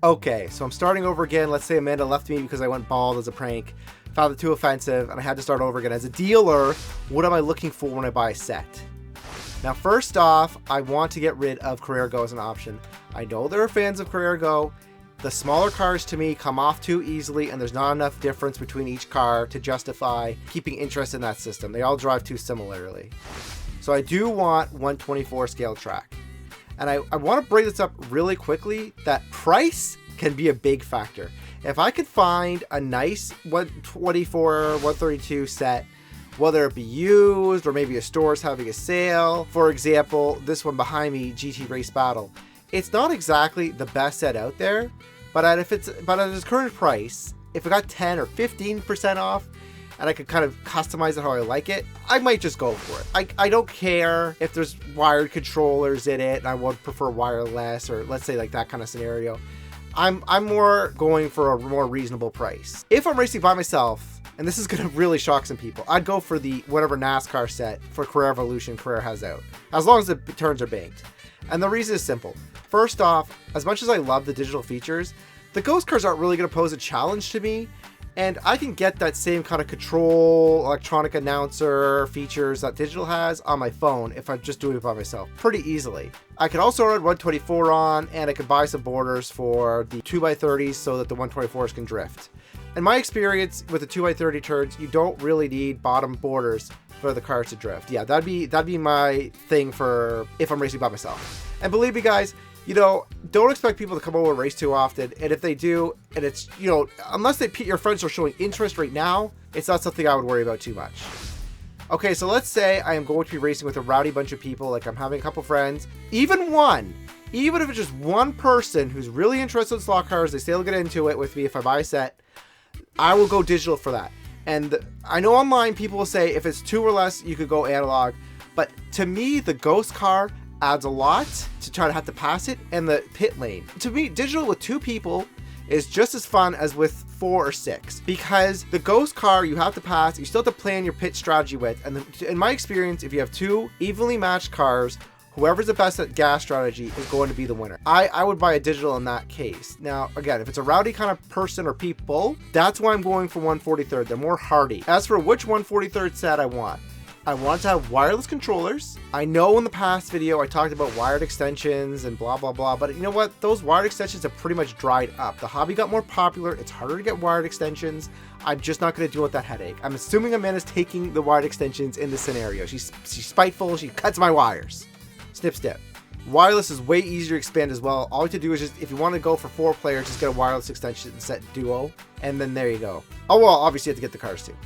Okay, so I'm starting over again. Let's say Amanda left me because I went bald as a prank, found it too offensive, and I had to start over again. As a dealer, what am I looking for when I buy a set? Now, first off, I want to get rid of Carrera Go as an option. I know there are fans of Carrera Go. The smaller cars to me come off too easily, and there's not enough difference between each car to justify keeping interest in that system. They all drive too similarly. So I do want 124 scale track. And I want to bring this up really quickly, that price can be a big factor. If I could find a nice 124, 132 set, whether it be used or maybe a store's having a sale. For example, this one behind me, GT Race Battle. It's not exactly the best set out there, but at its current price, if it got 10 or 15% off, and I could kind of customize it how I like it, I might just go for it. I don't care if there's wired controllers in it, and I would prefer wireless, or let's say like that kind of scenario. I'm more going for a more reasonable price. If I'm racing by myself, and this is going to really shock some people, I'd go for the whatever NASCAR set for Carrera Evolution Carrera has out, as long as the turns are banked. And the reason is simple. First off, as much as I love the digital features, the Ghost cars aren't really going to pose a challenge to me. And I can get that same kind of control, electronic announcer features that digital has on my phone if I'm just doing it by myself pretty easily. I could also run 124 on, and I could buy some borders for the 2x30s so that the 124s can drift. In my experience with the 2x30 turns, you don't really need bottom borders for the cars to drift. Yeah, that'd be my thing for if I'm racing by myself. And believe me, guys, you know, don't expect people to come over and race too often. And if they do, and it's, you know, unless your friends are showing interest right now, it's not something I would worry about too much. Okay, so let's say I am going to be racing with a rowdy bunch of people, like I'm having a couple friends, even if it's just one person who's really interested in slot cars, they say they'll get into it with me if I buy a set, I will go digital for that. And I know online people will say if it's 2 or less, you could go analog. But to me, the Ghost car adds a lot to try to have to pass it, and the pit lane. To me, digital with 2 people is just as fun as with 4 or 6, because the Ghost car you have to pass, you still have to plan your pit strategy with, and in my experience, if you have 2 evenly matched cars, whoever's the best at gas strategy is going to be the winner. I would buy a digital in that case. Now, again, if it's a rowdy kind of person or people, that's why I'm going for 143rd. They're more hardy. As for which 143rd set I want to have wireless controllers. I know in the past video I talked about wired extensions and blah, blah, blah, but you know what? Those wired extensions have pretty much dried up. The hobby got more popular. It's harder to get wired extensions. I'm just not going to deal with that headache. I'm assuming Amanda's taking the wired extensions in this scenario. She's spiteful. She cuts my wires. Snip, snip. Wireless is way easier to expand as well. All you have to do is just, if you want to go for 4 players, just get a wireless extension set duo, and then there you go. Oh, well, obviously you have to get the cars too.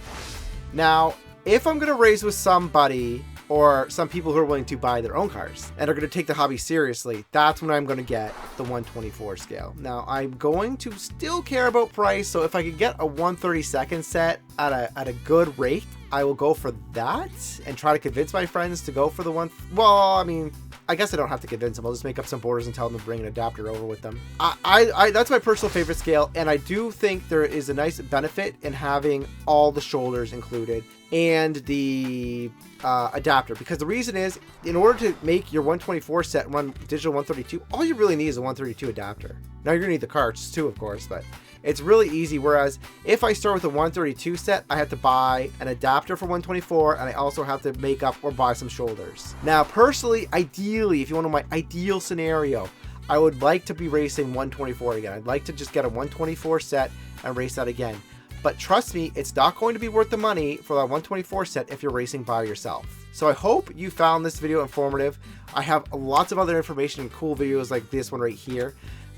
Now, if I'm going to race with somebody or some people who are willing to buy their own cars and are going to take the hobby seriously, that's when I'm going to get the 124 scale. Now, I'm going to still care about price, so if I could get a 132nd set at a good rate, I will go for that and try to convince my friends to go for the one. Well, I mean, I guess I don't have to convince them. I'll just make up some borders and tell them to bring an adapter over with them. That's my personal favorite scale, and I do think there is a nice benefit in having all the shoulders included and the adapter, because the reason is, in order to make your 124 set run digital 132, all you really need is a 132 adapter. Now you're gonna need the carts too, of course, but it's really easy. Whereas if I start with a 132 set, I have to buy an adapter for 124, and I also have to make up or buy some shoulders. Now, personally, ideally, if you want to know my ideal scenario, I would like to be racing 124 again. I'd like to just get a 124 set and race that again. But trust me, it's not going to be worth the money for that 124 set if you're racing by yourself. So I hope you found this video informative. I have lots of other information and cool videos like this one right here.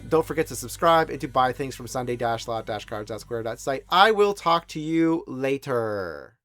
Don't forget to subscribe and to buy things from Sunday-Lot-Cars.square.site. I will talk to you later.